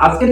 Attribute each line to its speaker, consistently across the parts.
Speaker 1: আজকের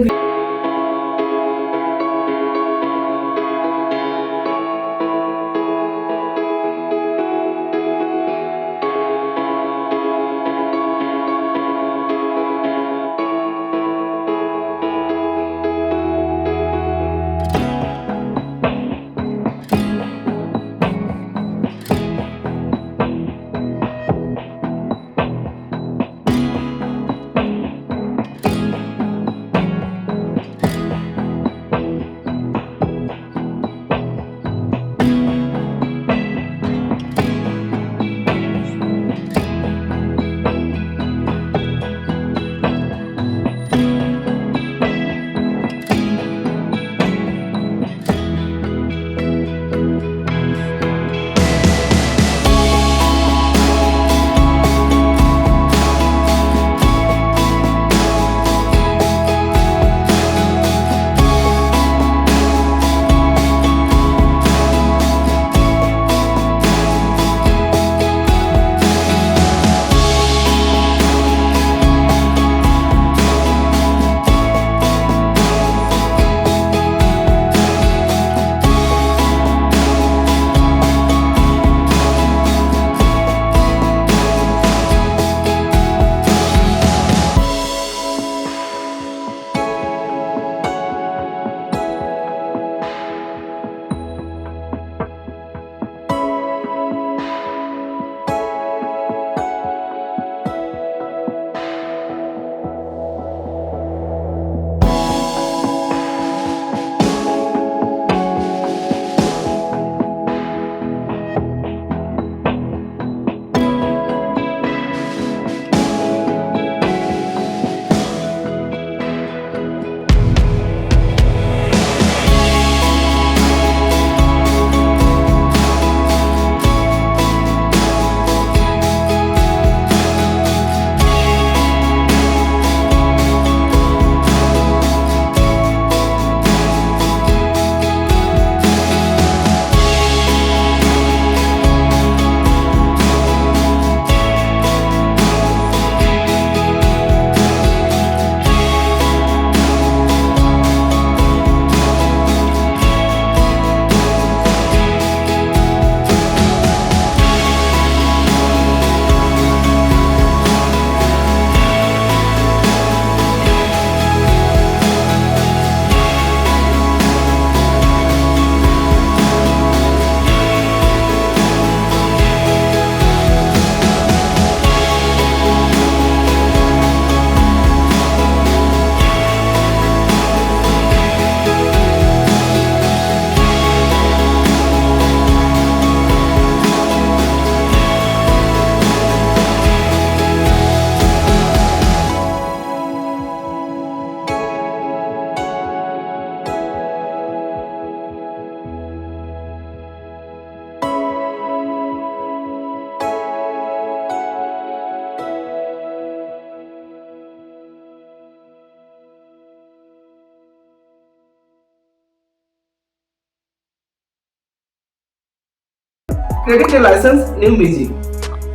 Speaker 1: credit licence new music,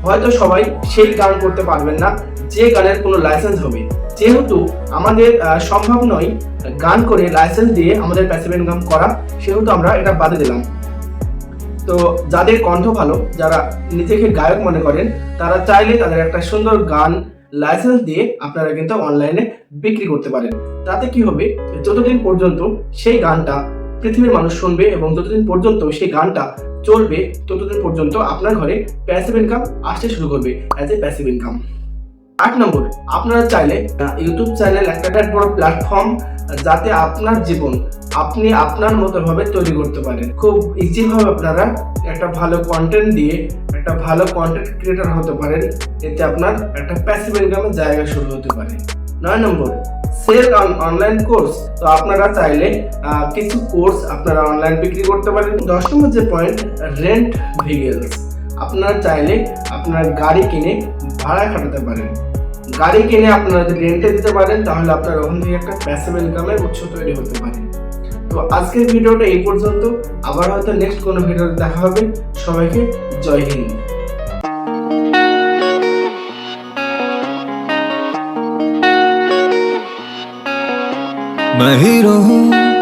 Speaker 1: হয়তো সবাই সেই গান করতে পারবেন না যে গানের কোনো লাইসেন্স হবে। যেহেতু আমাদের সম্ভব নয় গান করে লাইসেন্স দিয়ে আমাদের প্যাসিভ ইনকাম করা, সেহেতু আমরা এটা বাদে দিলাম। তো যাদের কণ্ঠ ভালো, যারা নিজেকে গায়ক মনে করেন, তারা চাইলে তাদের একটা সুন্দর গান লাইসেন্স দিয়ে আপনারা কিন্তু অনলাইনে বিক্রি করতে পারেন। তাতে কি হবে, যতদিন পর্যন্ত সেই গানটা পৃথিবীর মানুষ শুনবে এবং যতদিন পর্যন্ত সেই গানটা চলবে, ততদিন পর্যন্ত আপনার ঘরে প্যাসিভ ইনকাম আসতে শুরু করবে অ্যাজ এ প্যাসিভ ইনকাম। 8 নম্বর, আপনারা চাইলে ইউটিউব চ্যানেল একটা বড় প্ল্যাটফর্ম, যাতে আপনার জীবন আপনি আপনার মতো ভাবে তৈরি করতে পারেন। খুব ইজি ভাবে আপনারা একটা ভালো কন্টেন্ট দিয়ে একটা ভালো কন্টেন্ট ক্রিয়েটর হতে পারেন, এতে আপনার একটা প্যাসিভ ইনকামের জায়গা শুরু হতে পারে। 9 নম্বর, সেল অনলাইন কোর্স। তো আপনারা চাইলে কিছু কোর্স আপনারা অনলাইন বিক্রি করতে পারেন। 10 নম্বর যে পয়েন্ট, রেন্ট ভেহিকলস। আপনারা চাইলে আপনার গাড়ি কিনে ভাড়া খাটাতে পারেন। গাড়ি কিনে আপনারা যদি রেন্টে দিতে পারেন, তাহলে আপনার ওখান থেকে একটা প্যাসিভ ইনকামের উৎস তৈরি হতে পারে। তো আজকের ভিডিওটা এই পর্যন্ত, আবার হয়তো নেক্সট কোনো ভিডিওতে দেখা হবে। সবাইকে জয় হিন্দ।
Speaker 2: मैं हीरो हूँ